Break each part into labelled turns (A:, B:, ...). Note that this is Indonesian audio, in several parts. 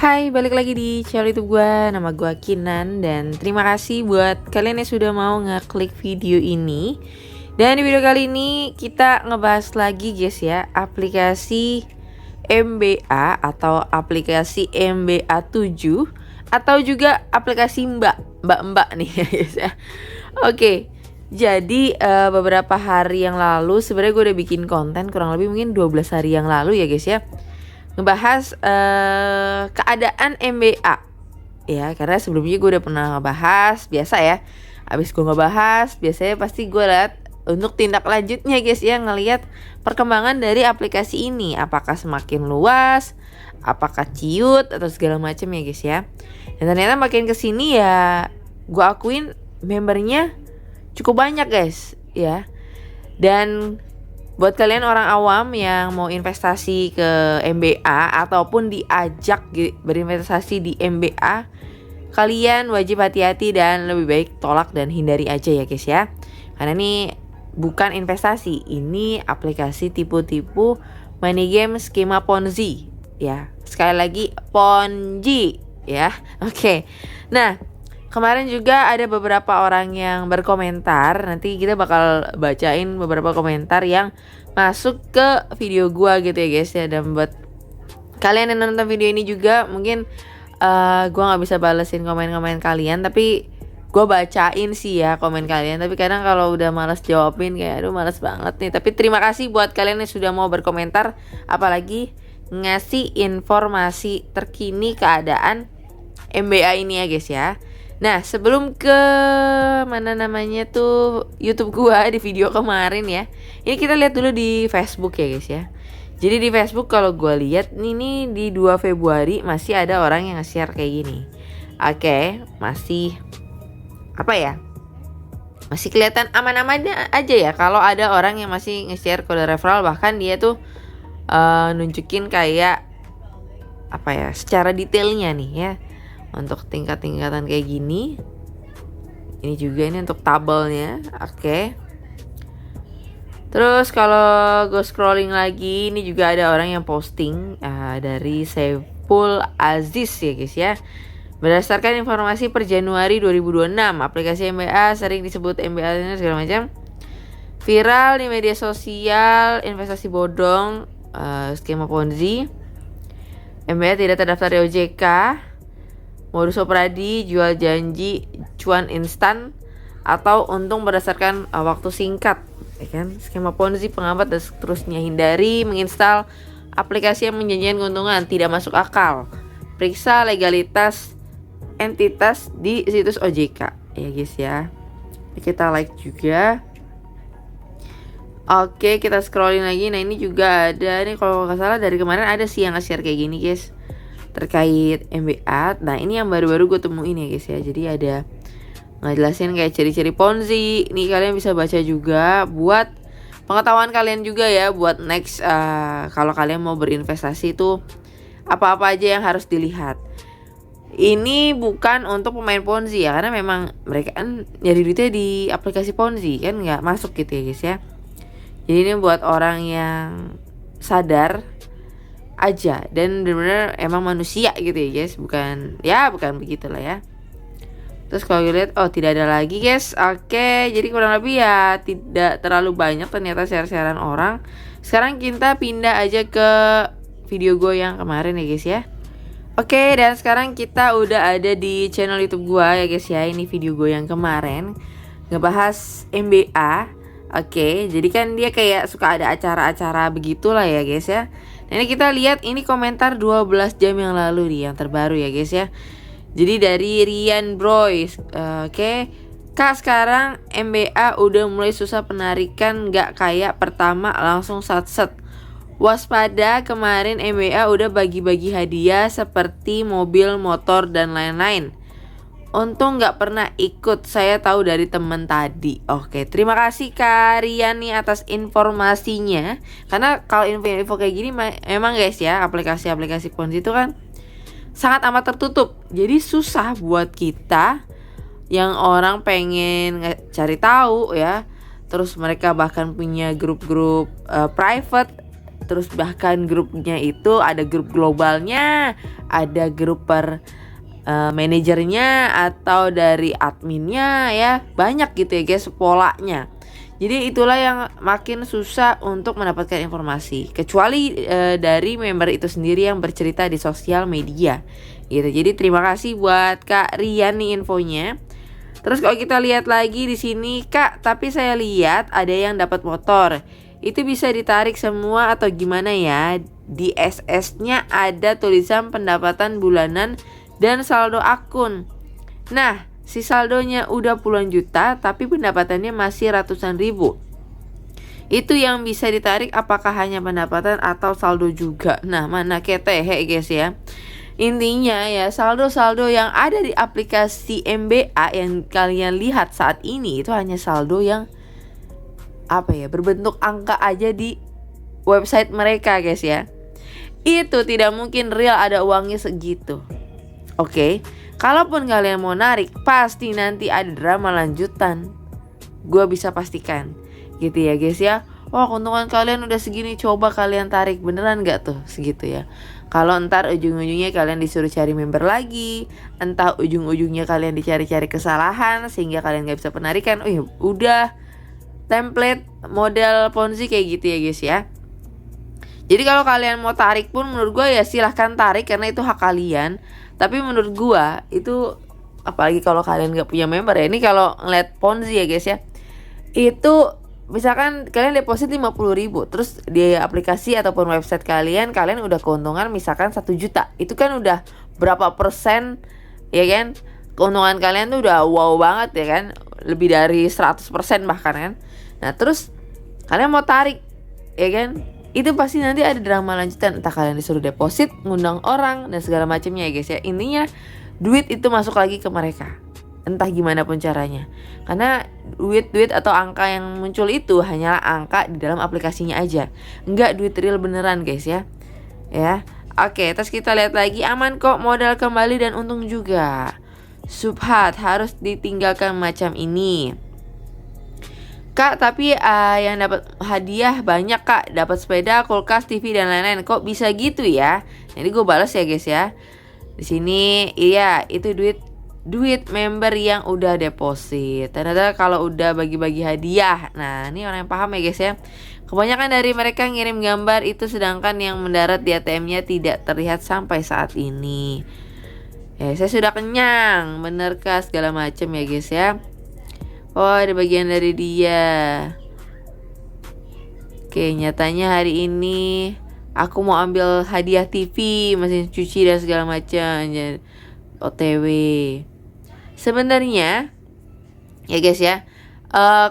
A: Hai, balik lagi di channel YouTube gue. Nama gue Kinan. Dan terima kasih buat kalian yang sudah mau ngeklik video ini. Dan di video kali ini kita ngebahas lagi guys ya, aplikasi MBA atau aplikasi MBA 7 atau juga aplikasi Mbak nih guys ya. Oke, jadi beberapa hari yang lalu sebenarnya gue udah bikin konten, kurang lebih mungkin 12 hari yang lalu ya guys ya, ngebahas keadaan MBA ya, karena sebelumnya gue udah pernah ngebahas. Biasa ya, abis gue ngebahas biasanya pasti gue lihat untuk tindak lanjutnya guys ya, ngelihat perkembangan dari aplikasi ini, apakah semakin luas, apakah ciut atau segala macam ya guys ya. Dan ternyata makin kesini ya, gue akuin membernya cukup banyak guys ya. Dan buat kalian orang awam yang mau investasi ke MBA ataupun diajak berinvestasi di MBA, kalian wajib hati-hati dan lebih baik tolak dan hindari aja ya guys ya. Karena ini bukan investasi, ini aplikasi tipu-tipu money game skema Ponzi ya. Sekali lagi Ponzi ya. Oke. Nah, kemarin juga ada beberapa orang yang berkomentar. Nanti kita bakal bacain beberapa komentar yang masuk ke video gua gitu ya guys ya. Dan buat kalian yang nonton video ini juga, mungkin gua gak bisa balesin komen-komen kalian, tapi gua bacain sih ya komen kalian. Tapi kadang kalau udah malas jawabin kayak aduh malas banget nih. Tapi terima kasih buat kalian yang sudah mau berkomentar, apalagi ngasih informasi terkini keadaan MBA ini ya guys ya. Nah, sebelum ke YouTube gua di video kemarin ya, ini kita lihat dulu di Facebook ya guys ya. Jadi di Facebook kalau gua lihat ini di 2 Februari masih ada orang yang nge-share kayak gini. Oke, masih apa ya? Masih kelihatan aman-aman aja ya kalau ada orang yang masih nge-share kode referral, bahkan dia tuh nunjukin kayak apa ya, secara detailnya nih ya. Untuk tingkat-tingkatan kayak gini. Ini juga ini untuk tabelnya. Oke. Terus kalau gue scrolling lagi, ini juga ada orang yang posting dari Saiful Aziz ya guys ya. Berdasarkan informasi per Januari 2026, aplikasi MBA sering disebut MBA ini segala macam, viral di media sosial, investasi bodong, skema Ponzi, MBA tidak terdaftar di OJK, modus operandi jual janji cuan instan atau untung berdasarkan waktu singkat ya kan, skema Ponzi, penghambat dan seterusnya. Hindari menginstal aplikasi yang menjanjikan keuntungan tidak masuk akal. Periksa legalitas entitas di situs OJK ya guys ya. Kita like juga. Oke, kita scrolling lagi. Nah, ini juga ada nih, kalau nggak salah dari kemarin ada sih yang nge-share kayak gini guys, terkait MBA. Nah, ini yang baru-baru gue temuin ya guys ya. Jadi ada ngejelasin kayak ciri-ciri Ponzi. Ini kalian bisa baca juga buat pengetahuan kalian juga ya, buat next kalau kalian mau berinvestasi itu apa-apa aja yang harus dilihat. Ini bukan untuk pemain Ponzi ya, karena memang mereka kan nyari duitnya di aplikasi Ponzi kan, nggak masuk gitu ya guys ya. Jadi ini buat orang yang sadar aja dan benar-benar emang manusia gitu ya guys, bukan begitulah ya. Terus kalau lihat tidak ada lagi guys. Oke, jadi kurang lebih ya tidak terlalu banyak ternyata share-sharean orang. Sekarang kita pindah aja ke video gue yang kemarin ya guys ya. Oke, dan sekarang kita udah ada di channel YouTube gue ya guys ya. Ini video gue yang kemarin ngebahas MBA. Oke, jadi kan dia kayak suka ada acara-acara begitulah ya guys ya. Nah, ini kita lihat ini komentar 12 jam yang lalu nih, yang terbaru ya guys ya. Jadi dari Rian Broy. Oke, Kak, sekarang MBA udah mulai susah penarikan, gak kayak pertama langsung satset. Waspada, kemarin MBA udah bagi-bagi hadiah seperti mobil, motor, dan lain-lain. Untung gak pernah ikut, saya tahu dari temen tadi. Oke, terima kasih Kak Rian nih atas informasinya. Karena kalau info kayak gini memang guys ya, aplikasi-aplikasi Ponzi itu kan sangat amat tertutup. Jadi susah buat kita yang orang pengen cari tahu ya. Terus mereka bahkan punya grup-grup private terus bahkan grupnya itu ada grup globalnya, ada grup per manajernya atau dari adminnya ya, banyak gitu ya guys polanya. Jadi itulah yang makin susah untuk mendapatkan informasi, kecuali dari member itu sendiri yang bercerita di sosial media gitu. Jadi terima kasih buat Kak Rian nih infonya. Terus kalau kita lihat lagi di sini, Kak, tapi saya lihat ada yang dapat motor. Itu bisa ditarik semua atau gimana ya? Di SS-nya ada tulisan pendapatan bulanan dan saldo akun. Nah, si saldonya udah puluhan juta tapi pendapatannya masih ratusan ribu. Itu yang bisa ditarik apakah hanya pendapatan atau saldo juga. Nah, mana ketehe guys ya. Intinya ya, saldo-saldo yang ada di aplikasi MBA yang kalian lihat saat ini itu hanya saldo yang berbentuk angka aja di website mereka guys ya. Itu tidak mungkin real ada uangnya segitu. Oke, kalaupun kalian mau narik pasti nanti ada drama lanjutan. Gue bisa pastikan gitu ya guys ya. Wah, keuntungan kalian udah segini, coba kalian tarik, beneran gak tuh segitu ya. Kalau ntar ujung-ujungnya kalian disuruh cari member lagi, entah ujung-ujungnya kalian dicari-cari kesalahan sehingga kalian gak bisa penarikan. Udah template model Ponzi kayak gitu ya guys ya. Jadi kalau kalian mau tarik pun menurut gue ya silahkan tarik karena itu hak kalian. Tapi menurut gue itu, apalagi kalau kalian gak punya member ya, ini kalau ngeliat Ponzi ya guys ya, itu misalkan kalian deposit 50.000, terus di aplikasi ataupun website kalian udah keuntungan misalkan 1 juta. Itu kan udah berapa persen ya kan? Keuntungan kalian tuh udah wow banget ya kan? Lebih dari 100% bahkan kan. Nah terus kalian mau tarik ya kan? Itu pasti nanti ada drama lanjutan, entah kalian disuruh deposit, ngundang orang dan segala macamnya ya guys ya. Intinya duit itu masuk lagi ke mereka, entah gimana pun caranya. Karena duit atau angka yang muncul itu hanyalah angka di dalam aplikasinya aja, enggak duit real beneran guys ya. Ya, oke, terus kita lihat lagi, aman kok, modal kembali dan untung juga. Subhat harus ditinggalkan macam ini. Kak, tapi yang dapat hadiah banyak kak, dapat sepeda, kulkas, TV dan lain-lain. Kok bisa gitu ya? Jadi gue balas ya guys ya. Di sini iya itu duit member yang udah deposit. Ternyata kalau udah bagi-bagi hadiah, nah ini orang yang paham ya guys ya. Kebanyakan dari mereka ngirim gambar itu, sedangkan yang mendarat di ATM-nya tidak terlihat sampai saat ini. Saya sudah kenyang, benerkah segala macam ya guys ya. Oh, ada bagian dari dia. Oke, nyatanya hari ini aku mau ambil hadiah TV, mesin cuci dan segala macam. OTW. Sebenarnya ya guys ya,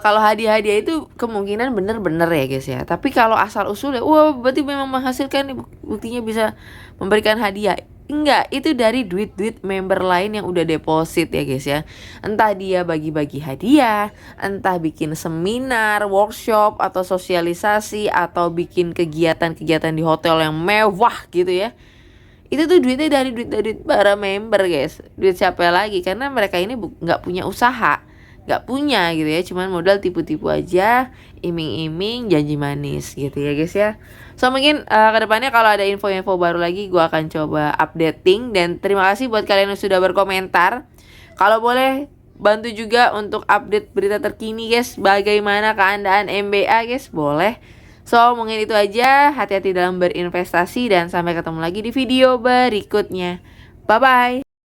A: kalau hadiah-hadiah itu kemungkinan bener-bener ya guys ya. Tapi kalau asal usulnya, wah berarti memang menghasilkan, buktinya bisa memberikan hadiah. Enggak, itu dari duit-duit member lain yang udah deposit ya guys ya. Entah dia bagi-bagi hadiah, entah bikin seminar, workshop, atau sosialisasi, atau bikin kegiatan-kegiatan di hotel yang mewah gitu ya. Itu tuh duitnya dari duit para member guys. Duit siapa lagi? Karena mereka ini gak punya usaha, gak punya gitu ya, cuman modal tipu-tipu aja, iming-iming, janji manis gitu ya guys ya. So mungkin kedepannya kalau ada info-info baru lagi gue akan coba updating. Dan terima kasih buat kalian yang sudah berkomentar. Kalau boleh bantu juga untuk update berita terkini guys, bagaimana keadaan MBA guys, boleh. So mungkin itu aja, hati-hati dalam berinvestasi dan sampai ketemu lagi di video berikutnya. Bye bye.